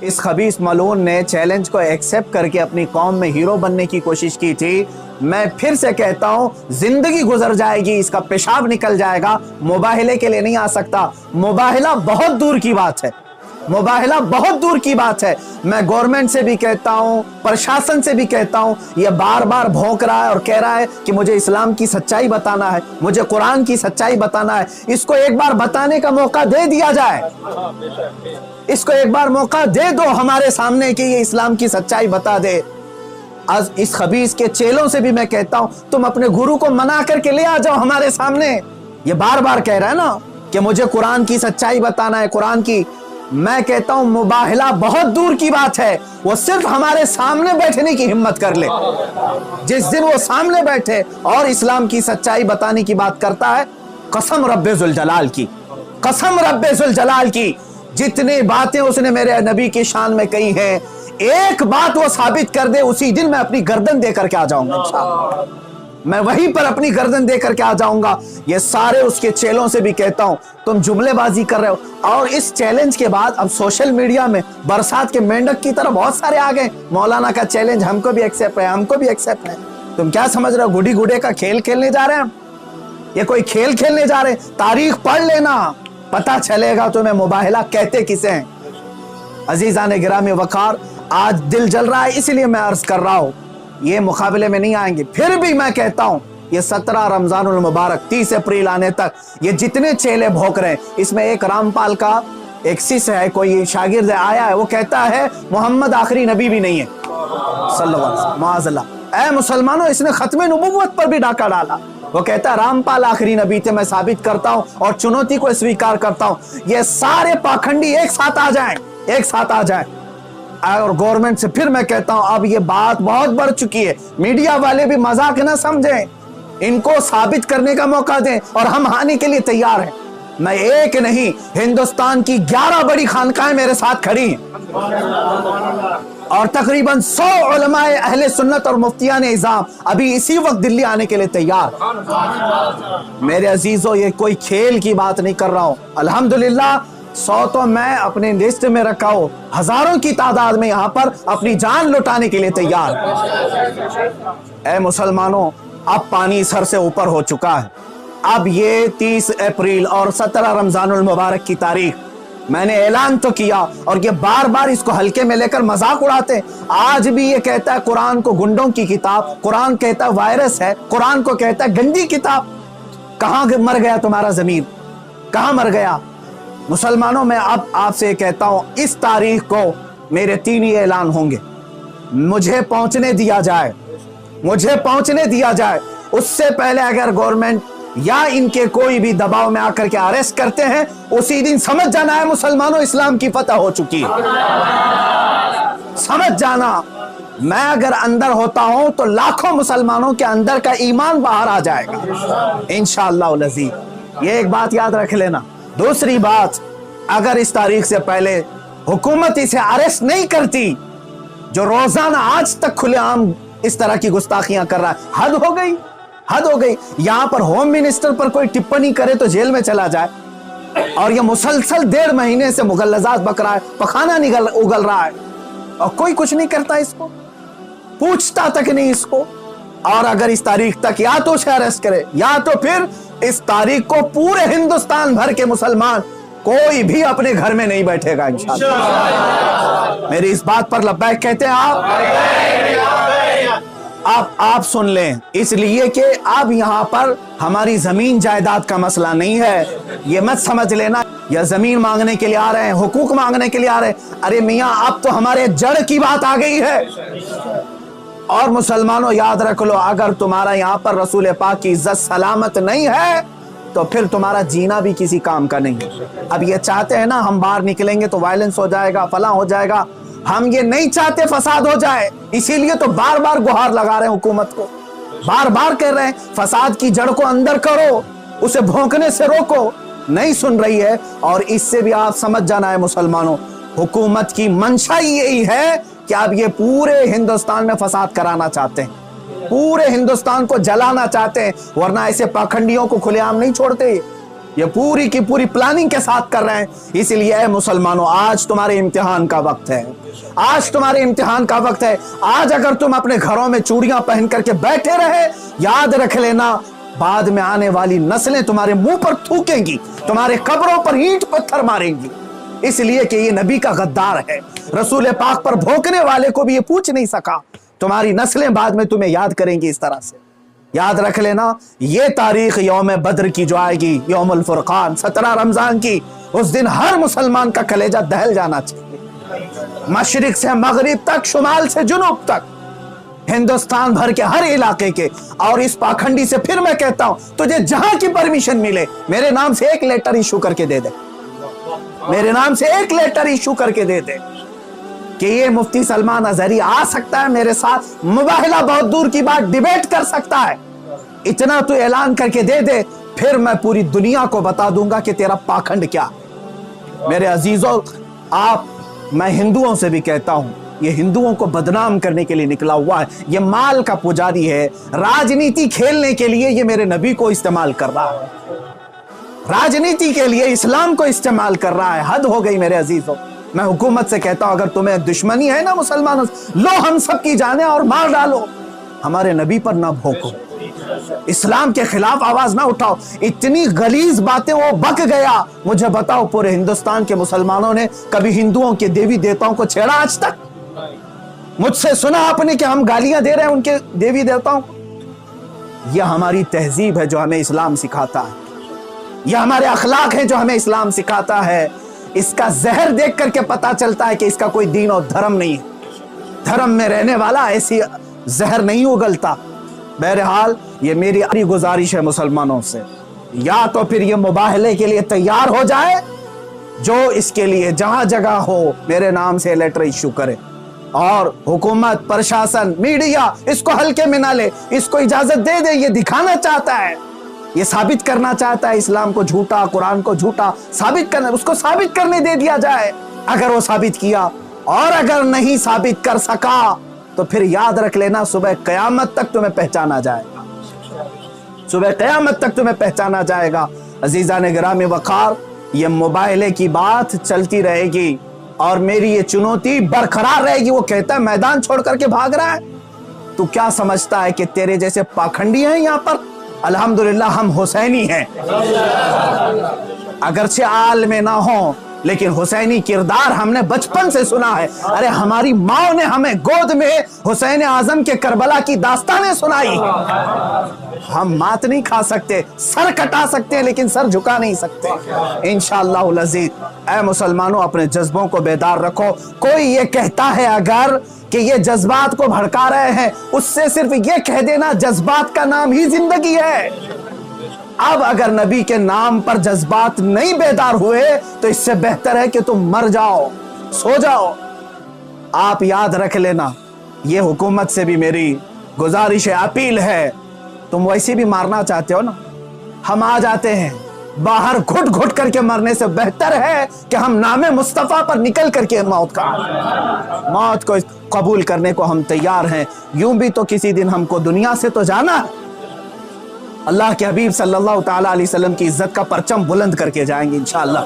इस खबीस मलून ने चैलेंज को एक्सेप्ट करके अपनी कौम में हीरो बनने की कोशिश की थी। मैं फिर से कहता हूं, जिंदगी गुजर जाएगी, इसका पेशाब निकल जाएगा, मुबाहिले के लिए नहीं आ सकता। मुबाहिला बहुत दूर की बात है, मुबाहिला बहुत दूर की बात है। मैं गवर्नमेंट से भी कहता हूं, प्रशासन से भी कहता हूं, ये बार बार भौंक रहा है और कह रहा है कि मुझे इस्लाम की सच्चाई बताना है, मुझे कुरान की सच्चाई बताना है। इसको एक बार बताने का मौका दे दिया जाए, इसको एक बार मौका दे दो हमारे सामने कि ये इस्लाम की सच्चाई बता दे। आज इस खबीस के चेलों से भी मैं कहता हूं, तुम अपने गुरु को मना करके ले आ जाओ हमारे सामने। ये बार बार कह रहा है ना कि मुझे कुरान की सच्चाई बताना है, कुरान की। मैं कहता हूं मुबाहिला बहुत दूर की बात है, वो सिर्फ हमारे सामने बैठने की हिम्मत कर ले। जिस दिन वो सामने बैठे और इस्लाम की सच्चाई बताने की बात करता है, कसम रब्बे जुल जलाल की, कसम रब्बे जुल जलाल की, जितनी बातें उसने मेरे नबी की शान में कही हैं, एक बात वो साबित कर दे, उसी दिन मैं अपनी गर्दन दे करके आ जाऊंगा इंशाअल्लाह। मैं वहीं पर अपनी गर्दन दे करके आ जाऊंगा। ये सारे उसके चेलों से भी कहता हूं, तुम जुमलेबाजी कर रहे हो। और इस चैलेंज के बाद अब सोशल मीडिया में बरसात के मेंढक की तरह बहुत सारे आ गए, मौलाना का चैलेंज हमको भी एक्सेप्ट है, हमको भी एक्सेप्ट है। तुम क्या समझ रहे हो, गुडी गुडे का खेल खेलने जा रहे हैं? ये कोई खेल खेलने जा रहे हैं? तारीख पढ़ लेना, पता चलेगा तुम्हें मुबाहिला कहते किसे हैं। अजीजान गिरामी वकार, आज दिल जल रहा है इसलिए मैं अर्ज कर रहा हूं, ये मुकाबले में नहीं आएंगे। फिर भी मैं कहता हूं, ये 17 रमजानुल मुबारक 30 अप्रैल आने तक ये जितने चेले भौंक रहे हैं, इसमें एक रामपाल का एक शिष्य है, कोई शागिर्द आया है, वो कहता है मोहम्मद आखिरी नबी भी नहीं है सल्लल्लाहु अलैहि वसल्लम। माअज़ल्लाह। ऐ मुसलमानों, इसने खत्मे नबुव्वत पर भी डाका डाला। वो कहता है रामपाल आखिरी नबी थे, मैं साबित करता हूं और चुनौती को स्वीकार करता हूं। ये सारे पाखंडी एक साथ आ जाएं, एक साथ आ जाएं। और गवर्नमेंट से फिर मैं कहता हूं, अब ये बात बहुत बढ़ चुकी है, मीडिया वाले भी मजाक ना समझें, इनको साबित करने का मौका दें और हम हानि के लिए तैयार हैं। मैं एक नहीं, हिंदुस्तान की 11 बड़ी खानकाएं मेरे साथ खड़ी हैं और तकरीबन 100 उलमाए अहले सुन्नत और मुफ्तियान इज़ाम अभी इसी वक्त दिल्ली आने के लिए तैयार। मेरे अजीजों, ये कोई खेल की बात नहीं कर रहा हूं। अल्हम्दुलिल्लाह 100 तो मैं अपने लिस्ट में रखा हूं, हजारों की तादाद में यहां पर अपनी जान लुटाने के लिए तैयार। ऐ मुसलमानों, अब पानी सर से ऊपर हो चुका है। अब ये 30 अप्रैल और 17 रमजानुल मुबारक की तारीख मैंने ऐलान तो किया और ये बार बार इसको हल्के में लेकर मजाक उड़ाते। आज भी ये कहता है कुरान को गुंडों की किताब, कुरान कहता है वायरस है, कुरान को कहता है गंदी किताब। कहां मर गया तुम्हारा ज़मीर, कहां मर गया? मुसलमानों, मैं अब आपसे कहता हूं, इस तारीख को मेरे 3 ही ऐलान होंगे, मुझे पहुंचने दिया जाए, मुझे पहुंचने दिया जाए। उससे पहले अगर गवर्नमेंट या इनके कोई भी दबाव में आकर के अरेस्ट करते हैं, उसी दिन समझ जाना है मुसलमानों, इस्लाम की फतह हो चुकी है। समझ जाना, मैं अगर अंदर होता हूं तो लाखों मुसलमानों के अंदर का ईमान बाहर आ जाएगा इंशाअल्लाह अज़ीज़। ये एक बात याद रख लेना। दूसरी बात, अगर इस तारीख से पहले हुकूमत इसे अरेस्ट नहीं करती, जो रोजाना आज तक खुलेआम इस तरह की गुस्ताखियां कर रहा है, हद हो गई, हद हो गई। यहां पर होम मिनिस्टर पर कोई टिप्पणी करे तो जेल में चला जाए, और ये मुसलसल 1.5 महीने से मुगल्लजात बक रहा है, पखाना उगल रहा है और कोई कुछ नहीं करता, इसको पूछता तक नहीं इसको। और अगर इस तारीख तक या तो उसे अरेस्ट करे या तो फिर इस तारीख को पूरे हिंदुस्तान भर के मुसलमान कोई भी अपने घर में नहीं बैठेगा इंशाअल्लाह। मेरी इस बात पर लब्बैक कहते हैं आप सुन लें, इसलिए कि अब यहाँ पर हमारी जमीन जायदाद का मसला नहीं है। ये मत समझ लेना या जमीन मांगने के लिए आ रहे हैं, हुकूक मांगने के लिए आ रहे हैं। अरे मियाँ, अब तो हमारे जड़ की बात आ गई है। और मुसलमानों, याद रख लो, अगर तुम्हारा यहाँ पर रसूल पाक की इज्जत सलामत नहीं है तो फिर तुम्हारा जीना भी किसी काम का नहीं है। अब ये चाहते हैं ना हम बाहर निकलेंगे तो वायलेंस हो जाएगा, फला हो जाएगा, हम ये नहीं चाहते फसाद हो जाए, इसीलिए तो बार बार गुहार लगा रहे हैं हुकूमत को, बार बार कह रहे हैं फसाद की जड़ को अंदर करो, उसे भौंकने से रोको। नहीं सुन रही है। और इससे भी आप समझ जाना है मुसलमानों, हुकूमत की मंशा यही है कि आप ये पूरे हिंदुस्तान में फसाद कराना चाहते हैं, पूरे हिंदुस्तान को जलाना चाहते हैं, वरना ऐसे पाखंडियों को खुलेआम नहीं छोड़ते। ये पूरी की पूरी प्लानिंग के साथ कर रहे हैं। इसीलिए ऐ मुसलमानों, आज तुम्हारे इम्तिहान का वक्त है, आज तुम्हारे इम्तिहान का वक्त है। आज अगर तुम अपने घरों में चूड़ियां पहन करके बैठे रहे, याद रख लेना बाद में आने वाली नस्लें तुम्हारे मुंह पर थूकेंगी, तुम्हारे कब्रों पर ईंट पत्थर मारेंगी। इसलिए कि ये नबी का गद्दार है, रसूल पाक पर भोंकने वाले को भी ये पूछ नहीं सका। तुम्हारी नस्लें बाद में तुम्हें याद करेंगी इस तरह से। याद रख लेना, ये तारीख यौम बद्र की जो आएगी, यौमुल फुरकान 17 रमजान की, उस दिन हर मुसलमान का कलेजा दहल जाना चाहिए। मशरिक से मगरिब तक, शुमाल से जुनूब तक, हिंदुस्तान भर के हर इलाके के। और इस पाखंडी से फिर मैं कहता हूं, तुझे जहां की परमिशन मिले मेरे नाम से एक लेटर इशू करके दे दे, मेरे नाम से एक लेटर इशू करके दे दे कि ये मुफ्ती सलमान अजहरी आ सकता है मेरे साथ, मुबाहिला बहुत दूर की बात, डिबेट कर सकता है। इतना तो ऐलान करके दे दे, फिर मैं पूरी दुनिया को बता दूंगा कि तेरा पाखंड क्या है। मेरे अजीजों, मैं हिंदुओं से भी कहता हूं, ये हिंदुओं को बदनाम करने के लिए निकला हुआ है, ये माल का पुजारी है, राजनीति खेलने के लिए ये मेरे नबी को इस्तेमाल कर रहा है, राजनीति के लिए इस्लाम को इस्तेमाल कर रहा है। हद हो गई मेरे अजीजों। मैं हुकूमत से कहता हूं, अगर तुम्हें दुश्मनी है ना मुसलमानों से, लो हम सब की जाने और मार डालो, हमारे नबी पर ना भोंको, इस्लाम के खिलाफ आवाज ना उठाओ। इतनी गलीज बातें वो बक गया। मुझे बताओ, पूरे हिंदुस्तान के मुसलमानों ने कभी हिंदुओं के देवी देवताओं को छेड़ा आज तक? मुझसे सुना आपने कि हम गालियां दे रहे हैं उनके देवी देवताओं को? यह हमारी तहजीब है जो हमें इस्लाम सिखाता है, यह हमारे अखलाक है जो हमें इस्लाम सिखाता है। इसका जहर देख करके पता चलता है कि इसका कोई दीन और धर्म नहीं है। धर्म में रहने वाला ऐसी जहर नहीं उगलता। बहरहाल, ये मेरी गुजारिश है मुसलमानों से, या तो फिर ये मुबाहले के लिए तैयार हो जाए, जो इसके लिए जहां जगह हो मेरे नाम से लेटर इश्यू करे, और हुकूमत, प्रशासन, मीडिया इसको हल्के में ना ले, इसको इजाजत दे दे। ये दिखाना चाहता है, ये साबित करना चाहता है इस्लाम को झूठा, कुरान को झूठा साबित करना, उसको साबित करने दे दिया जाए। अगर वो साबित किया, और अगर नहीं साबित कर सका, तो फिर याद रख लेना, सुबह क़यामत तक तुम्हें पहचाना जाएगा, सुबह क़यामत तक तुम्हें पहचाना जाएगा। अजीज़ान गिरामी वक़ार, ये मुबाहले की बात चलती रहेगी और मेरी ये चुनौती बरकरार रहेगी। वो कहता है मैदान छोड़ करके भाग रहा है, तू क्या समझता है कि तेरे जैसे पाखंडी हैं यहाँ पर? अल्हम्दुलिल्लाह हम हुसैनी हैं, अगरचे आल में ना हो, लेकिन हुसैनी किरदार हमने बचपन से सुना है। अरे हमारी माँ ने हमें गोद में हुसैन आजम के करबला की दास्तानें सुनाई। हम मात नहीं खा सकते, सर कटा सकते हैं, लेकिन सर झुका नहीं सकते इंशाअल्लाह अज़ीज़। ऐ मुसलमानों, अपने जज्बों को बेदार रखो। कोई ये कहता है अगर कि ये जज्बात को भड़का रहे हैं, उससे सिर्फ ये कह देना, जज्बात का नाम ही जिंदगी है। अब अगर नबी के नाम पर जज्बात नहीं बेदार हुए, तो इससे बेहतर है कि तुम मर जाओ, सो जाओ। आप याद रख लेना, ये हुकूमत से भी मेरी गुजारिश है, अपील है। तुम वैसे भी मारना चाहते हो ना, हम आ जाते हैं। बाहर घुट घुट करके मरने से बेहतर है कि हम नामे मुस्तफा पर निकल करके मौत को कबूल करने को हम तैयार हैं। यूं भी तो किसी दिन हमको दुनिया से तो जाना है। अल्लाह के हबीब सल्लल्लाहु तआला अलैहि वसल्लम की इज्जत का परचम बुलंद करके जाएंगे इंशाअल्लाह।